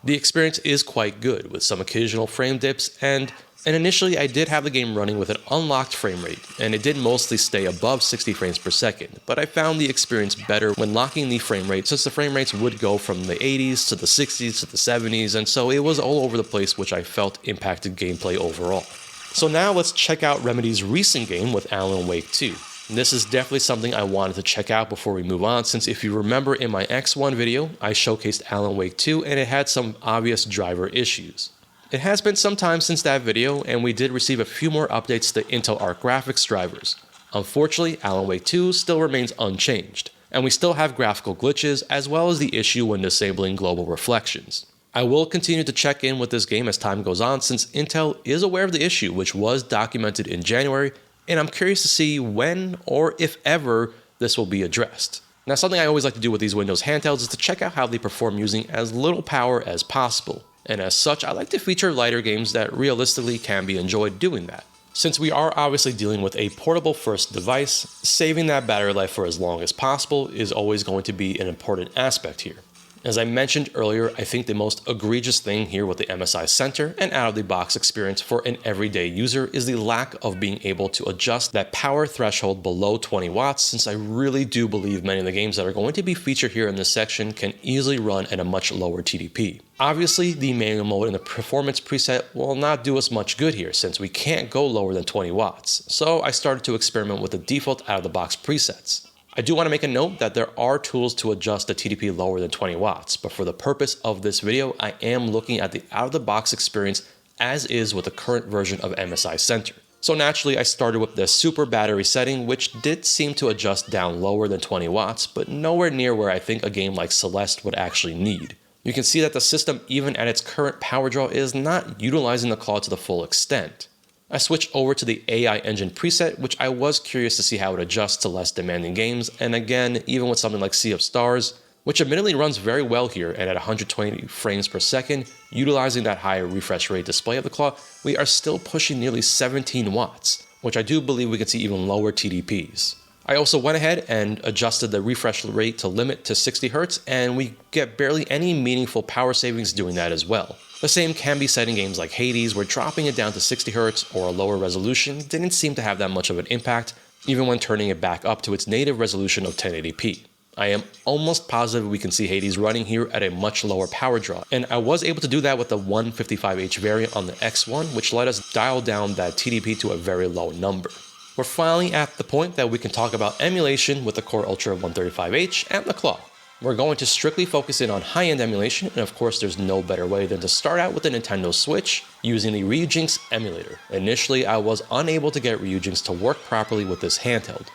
The experience is quite good with some occasional frame dips and initially I did have the game running with an unlocked frame rate, and it did mostly stay above 60 frames per second, but I found the experience better when locking the frame rate since the frame rates would go from the 80s to the 60s to the 70s, and so it was all over the place, which I felt impacted gameplay overall. So now let's check out Remedy's recent game with Alan Wake 2. This is definitely something I wanted to check out before we move on, since if you remember in my X1 video, I showcased Alan Wake 2 and it had some obvious driver issues. It has been some time since that video, and we did receive a few more updates to Intel Arc graphics drivers. Unfortunately, Alan Wake 2 still remains unchanged, and we still have graphical glitches as well as the issue when disabling global reflections. I will continue to check in with this game as time goes on since Intel is aware of the issue, which was documented in January, and I'm curious to see when or if ever this will be addressed. Now, something I always like to do with these Windows handhelds is to check out how they perform using as little power as possible. And as such, I like to feature lighter games that realistically can be enjoyed doing that. Since we are obviously dealing with a portable first device, saving that battery life for as long as possible is always going to be an important aspect here. As I mentioned earlier, I think the most egregious thing here with the MSI Center and out-of-the-box experience for an everyday user is the lack of being able to adjust that power threshold below 20 watts, since I really do believe many of the games that are going to be featured here in this section can easily run at a much lower TDP. Obviously, the manual mode and the performance preset will not do us much good here since we can't go lower than 20 watts, so I started to experiment with the default out-of-the-box presets. I do want to make a note that there are tools to adjust the TDP lower than 20 watts, but for the purpose of this video, I am looking at the out-of-the-box experience as is with the current version of MSI Center. So naturally, I started with the super battery setting, which did seem to adjust down lower than 20 watts, but nowhere near where I think a game like Celeste would actually need. You can see that the system, even at its current power draw, is not utilizing the Claw to the full extent. I switched over to the AI engine preset, which I was curious to see how it adjusts to less demanding games, and again, even with something like Sea of Stars, which admittedly runs very well here and at 120 frames per second, utilizing that higher refresh rate display of the Claw, we are still pushing nearly 17 watts, which I do believe we can see even lower TDPs. I also went ahead and adjusted the refresh rate to limit to 60 Hz, and we get barely any meaningful power savings doing that as well. The same can be said in games like Hades, where dropping it down to 60 Hz or a lower resolution didn't seem to have that much of an impact, even when turning it back up to its native resolution of 1080p. I am almost positive we can see Hades running here at a much lower power draw, and I was able to do that with the 155H variant on the X1, which let us dial down that TDP to a very low number. We're finally at the point that we can talk about emulation with the Core Ultra 135H and the Claw. We're going to strictly focus in on high-end emulation, and of course there's no better way than to start out with the Nintendo Switch using the Ryujinx emulator. Initially, I was unable to get Ryujinx to work properly with this handheld.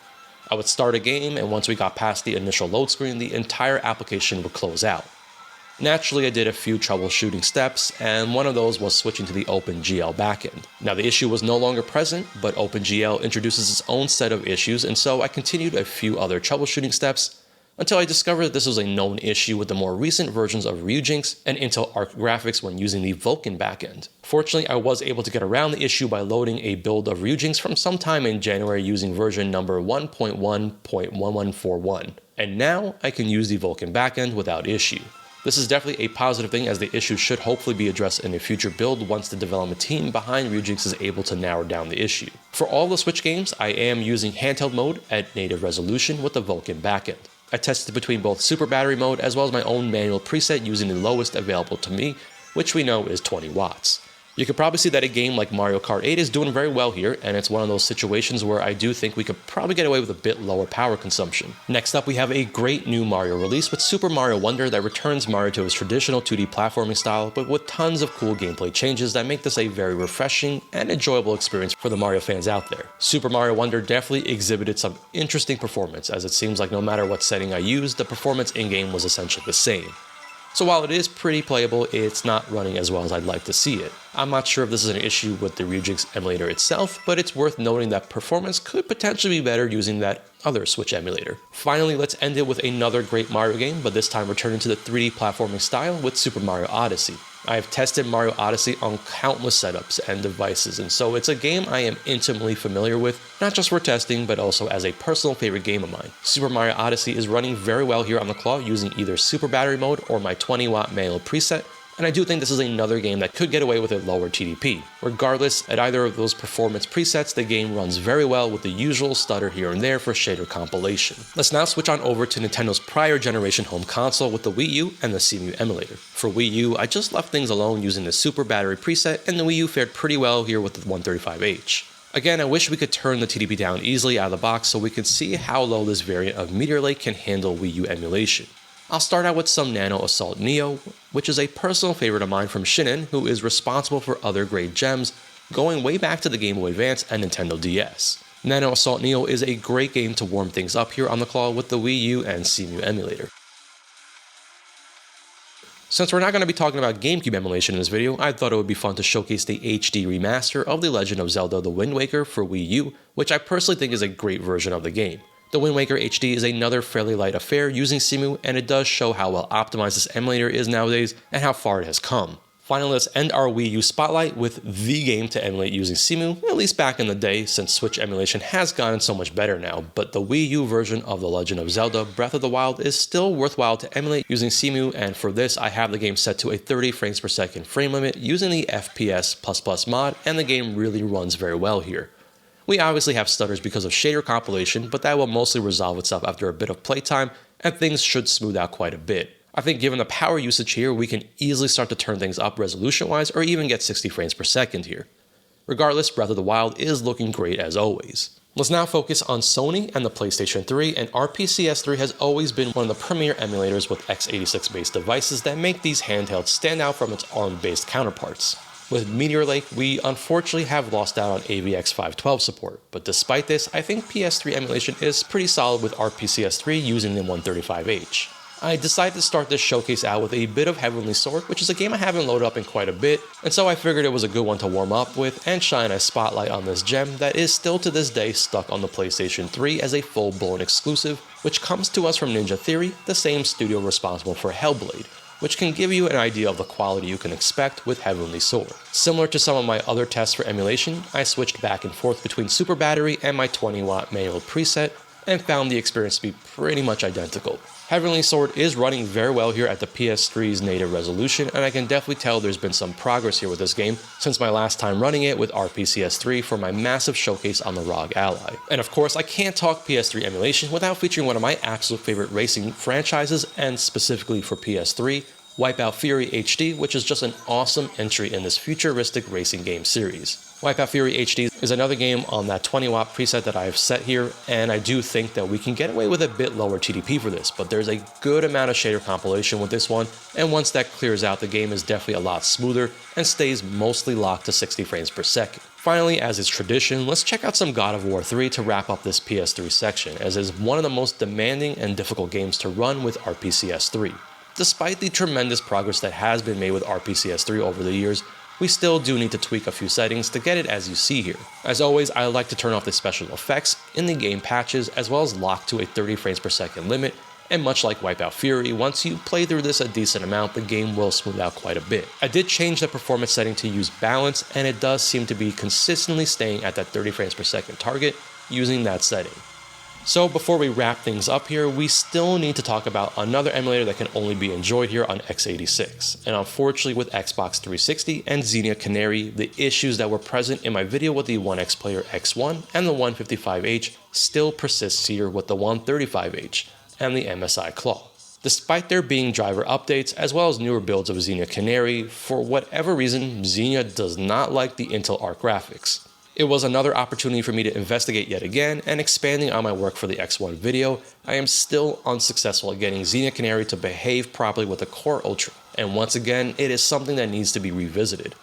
I would start a game, and once we got past the initial load screen, the entire application would close out. Naturally, I did a few troubleshooting steps, and one of those was switching to the OpenGL backend. Now, the issue was no longer present, but OpenGL introduces its own set of issues, and so I continued a few other troubleshooting steps until I discovered that this was a known issue with the more recent versions of Ryujinx and Intel Arc graphics when using the Vulkan backend. Fortunately, I was able to get around the issue by loading a build of Ryujinx from sometime in January using version number 1.1.1141, and now I can use the Vulkan backend without issue. This is definitely a positive thing, as the issue should hopefully be addressed in a future build once the development team behind Ryujix is able to narrow down the issue. For all the Switch games, I am using handheld mode at native resolution with the Vulkan backend. I tested between both Super Battery mode as well as my own manual preset using the lowest available to me, which we know is 20 watts. You could probably see that a game like Mario Kart 8 is doing very well here, and it's one of those situations where I do think we could probably get away with a bit lower power consumption. Next up, we have a great new Mario release with Super Mario Wonder that returns Mario to his traditional 2D platforming style, but with tons of cool gameplay changes that make this a very refreshing and enjoyable experience for the Mario fans out there. Super Mario Wonder definitely exhibited some interesting performance, as it seems like no matter what setting I used, the performance in-game was essentially the same. So while it is pretty playable, it's not running as well as I'd like to see it. I'm not sure if this is an issue with the Ryujix emulator itself, but it's worth noting that performance could potentially be better using that other Switch emulator. Finally, let's end it with another great Mario game, but this time returning to the 3D platforming style with Super Mario Odyssey. I have tested Mario Odyssey on countless setups and devices, and so it's a game I am intimately familiar with, not just for testing, but also as a personal favorite game of mine. Super Mario Odyssey is running very well here on the Claw using either Super Battery mode or my 20-watt manual preset, and I do think this is another game that could get away with a lower TDP. Regardless, at either of those performance presets, the game runs very well with the usual stutter here and there for shader compilation. Let's now switch on over to Nintendo's prior generation home console with the Wii U and the Cemu emulator. For Wii U, I just left things alone using the Super Battery preset, and the Wii U fared pretty well here with the 135H. Again, I wish we could turn the TDP down easily out of the box so we could see how low this variant of Meteor can handle Wii U emulation. I'll start out with some Nano Assault Neo, which is a personal favorite of mine from Shinin, who is responsible for other great gems, going way back to the Game Boy Advance and Nintendo DS. Nano Assault Neo is a great game to warm things up here on the Claw with the Wii U and Cemu emulator. Since we're not going to be talking about GameCube emulation in this video, I thought it would be fun to showcase the HD remaster of The Legend of Zelda The Wind Waker for Wii U, which I personally think is a great version of the game. The Wind Waker HD is another fairly light affair using Cemu, and it does show how well optimized this emulator is nowadays and how far it has come. Finally, let's end our Wii U spotlight with the game to emulate using Cemu, at least back in the day, since Switch emulation has gotten so much better now, but the Wii U version of The Legend of Zelda Breath of the Wild is still worthwhile to emulate using Cemu, and for this I have the game set to a 30 frames per second frame limit using the FPS++ mod, and the game really runs very well here. We obviously have stutters because of shader compilation, but that will mostly resolve itself after a bit of playtime, and things should smooth out quite a bit. I think given the power usage here, we can easily start to turn things up resolution-wise or even get 60 frames per second here. Regardless, Breath of the Wild is looking great as always. Let's now focus on Sony and the PlayStation 3, and RPCS3 has always been one of the premier emulators with x86-based devices that make these handhelds stand out from its ARM-based counterparts. With Meteor Lake, we unfortunately have lost out on AVX512 support, but despite this, I think PS3 emulation is pretty solid with RPCS3 using the 135H. I decided to start this showcase out with a bit of Heavenly Sword, which is a game I haven't loaded up in quite a bit, and so I figured it was a good one to warm up with and shine a spotlight on this gem that is still to this day stuck on the PlayStation 3 as a full-blown exclusive, which comes to us from Ninja Theory, the same studio responsible for Hellblade, which can give you an idea of the quality you can expect with Heavenly Sword. Similar to some of my other tests for emulation, I switched back and forth between Super Battery and my 20-watt manual preset, and found the experience to be pretty much identical. Heavenly Sword is running very well here at the PS3's native resolution, and I can definitely tell there's been some progress here with this game since my last time running it with RPCS3 for my massive showcase on the ROG Ally. And of course, I can't talk PS3 emulation without featuring one of my absolute favorite racing franchises, and specifically for PS3, Wipeout Fury HD, which is just an awesome entry in this futuristic racing game series. Wipeout Fury HD is another game on that 20-watt preset that I have set here, and I do think that we can get away with a bit lower TDP for this, but there's a good amount of shader compilation with this one, and once that clears out, the game is definitely a lot smoother and stays mostly locked to 60 frames per second. Finally, as is tradition, let's check out some God of War 3 to wrap up this PS3 section, as it is one of the most demanding and difficult games to run with RPCS 3. Despite the tremendous progress that has been made with RPCS 3 over the years, we still do need to tweak a few settings to get it as you see here. As always, I like to turn off the special effects in the game patches as well as lock to a 30 frames per second limit, and much like Wipeout Fury, once you play through this a decent amount, the game will smooth out quite a bit. I did change the performance setting to use balance, and it does seem to be consistently staying at that 30 frames per second target using that setting. So before we wrap things up here, we still need to talk about another emulator that can only be enjoyed here on x86. And unfortunately with Xbox 360 and Xenia Canary, the issues that were present in my video with the 1X Player X1 and the 155H still persists here with the 135H and the MSI Claw. Despite there being driver updates as well as newer builds of Xenia Canary, for whatever reason, Xenia does not like the Intel Arc graphics. It was another opportunity for me to investigate yet again, and expanding on my work for the X1 video, I am still unsuccessful at getting Xenia Canary to behave properly with the Core Ultra, and once again, it is something that needs to be revisited.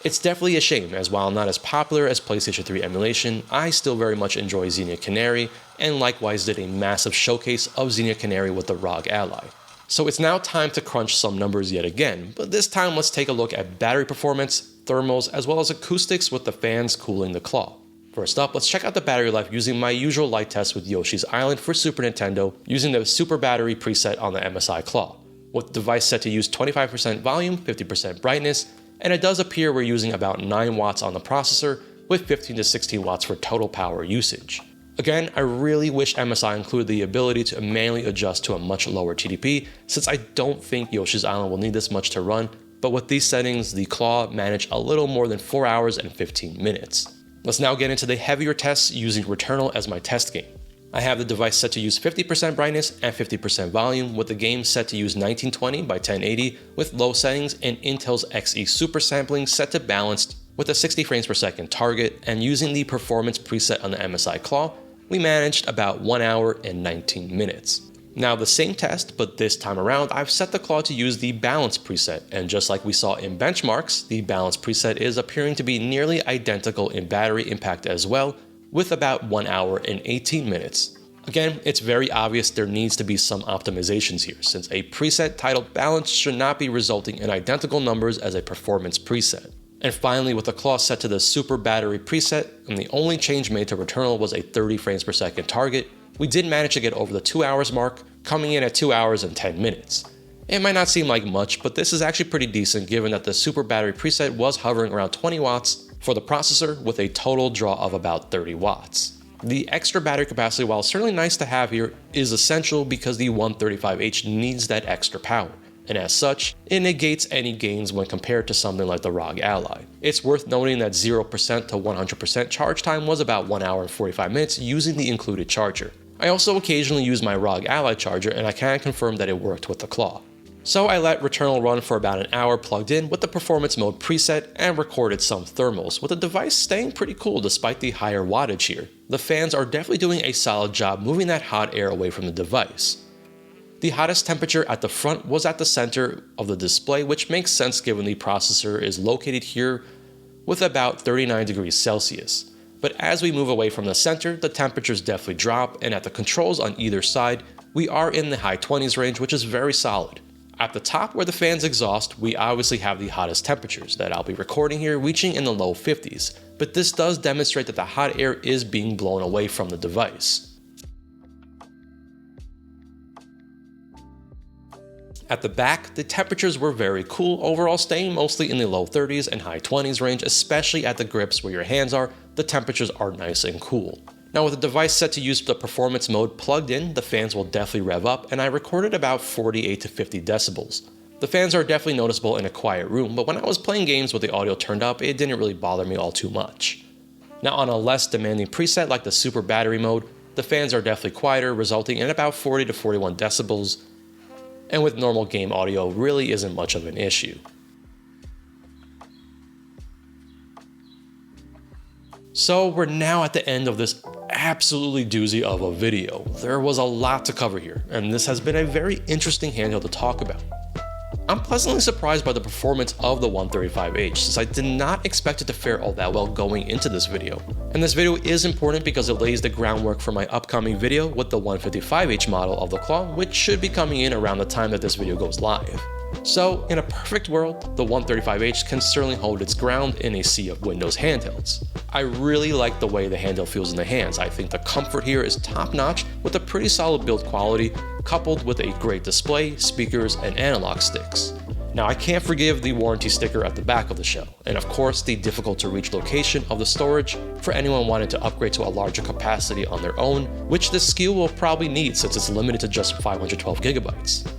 It's definitely a shame, as while not as popular as PlayStation 3 emulation, I still very much enjoy Xenia Canary, and likewise did a massive showcase of Xenia Canary with the ROG Ally. So it's now time to crunch some numbers yet again, but this time let's take a look at battery performance, thermals, as well as acoustics with the fans cooling the Claw. First up, let's check out the battery life using my usual light test with Yoshi's Island for Super Nintendo using the Super Battery preset on the MSI Claw, with the device set to use 25% volume, 50% brightness, and it does appear we're using about 9 watts on the processor with 15 to 16 watts for total power usage. Again, I really wish MSI included the ability to manually adjust to a much lower TDP, since I don't think Yoshi's Island will need this much to run, but with these settings, the Claw managed a little more than 4 hours and 15 minutes. Let's now get into the heavier tests using Returnal as my test game. I have the device set to use 50% brightness and 50% volume, with the game set to use 1920 by 1080 with low settings and Intel's Xe Super Sampling set to balanced with a 60 frames per second target, and using the performance preset on the MSI Claw, we managed about 1 hour and 19 minutes. Now the same test, but this time around I've set the Claw to use the balance preset, and just like we saw in benchmarks, the balance preset is appearing to be nearly identical in battery impact as well, with about 1 hour and 18 minutes. Again, it's very obvious there needs to be some optimizations here, since a preset titled balance should not be resulting in identical numbers as a performance preset. And finally, with the Claw set to the Super Battery preset, and the only change made to Returnal was a 30 frames per second target, we did manage to get over the 2 hours mark, coming in at 2 hours and 10 minutes. It might not seem like much, but this is actually pretty decent given that the Super Battery preset was hovering around 20 watts for the processor with a total draw of about 30 watts. The extra battery capacity, while certainly nice to have here, is essential because the 135H needs that extra power, and as such, it negates any gains when compared to something like the ROG Ally. It's worth noting that 0% to 100% charge time was about 1 hour and 45 minutes using the included charger. I also occasionally use my ROG Ally charger, and I can confirm that it worked with the Claw. So I let Returnal run for about an hour plugged in with the performance mode preset and recorded some thermals, with the device staying pretty cool despite the higher wattage here. The fans are definitely doing a solid job moving that hot air away from the device. The hottest temperature at the front was at the center of the display, which makes sense given the processor is located here with about 39 degrees Celsius. But as we move away from the center, the temperatures definitely drop, and at the controls on either side, we are in the high 20s range, which is very solid. At the top where the fans exhaust, we obviously have the hottest temperatures that I'll be recording here reaching in the low 50s, but this does demonstrate that the hot air is being blown away from the device. At the back, the temperatures were very cool, overall staying mostly in the low 30s and high 20s range, especially at the grips where your hands are, the temperatures are nice and cool. Now with the device set to use the performance mode plugged in, the fans will definitely rev up, and I recorded about 48 to 50 decibels. The fans are definitely noticeable in a quiet room, but when I was playing games with the audio turned up, it didn't really bother me all too much. Now on a less demanding preset like the Super Battery mode, the fans are definitely quieter, resulting in about 40 to 41 decibels, and with normal game audio really isn't much of an issue. So we're now at the end of this absolutely doozy of a video. There was a lot to cover here, and this has been a very interesting handheld to talk about. I'm pleasantly surprised by the performance of the 135H, since I did not expect it to fare all that well going into this video. And this video is important because it lays the groundwork for my upcoming video with the 155H model of the Claw, which should be coming in around the time that this video goes live. So, in a perfect world, the 135H can certainly hold its ground in a sea of Windows handhelds. I really like the way the handheld feels in the hands. I think the comfort here is top-notch with a pretty solid build quality, coupled with a great display, speakers, and analog sticks. Now, I can't forgive the warranty sticker at the back of the shell, and of course the difficult to reach location of the storage for anyone wanting to upgrade to a larger capacity on their own, which this SKU will probably need since it's limited to just 512 gigabytes.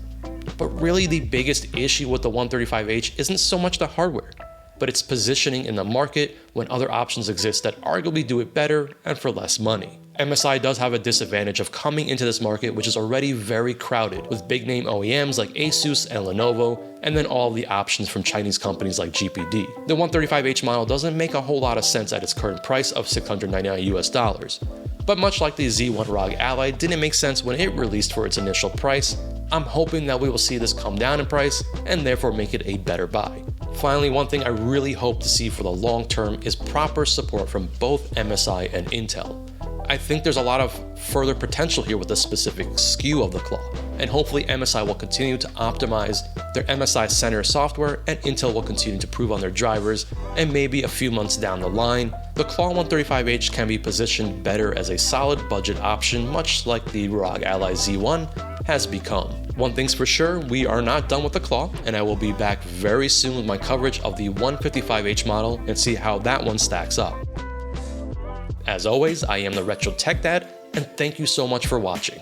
But really the biggest issue with the 135H isn't so much the hardware, but its positioning in the market when other options exist that arguably do it better and for less money. MSI does have a disadvantage of coming into this market, which is already very crowded with big name OEMs like Asus and Lenovo, and then all the options from Chinese companies like GPD. The 135H model doesn't make a whole lot of sense at its current price of $699 US. But much like the Z1 ROG Ally didn't make sense when it released for its initial price, I'm hoping that we will see this come down in price and therefore make it a better buy. Finally, one thing I really hope to see for the long term is proper support from both MSI and Intel. I think there's a lot of further potential here with the specific SKU of the Claw, and hopefully MSI will continue to optimize their MSI Center software and Intel will continue to improve on their drivers, and maybe a few months down the line, the Claw 135H can be positioned better as a solid budget option, much like the ROG Ally Z1 has become. One thing's for sure, we are not done with the Claw, and I will be back very soon with my coverage of the 155H model and see how that one stacks up. As always, I am the Retro Tech Dad, and thank you so much for watching.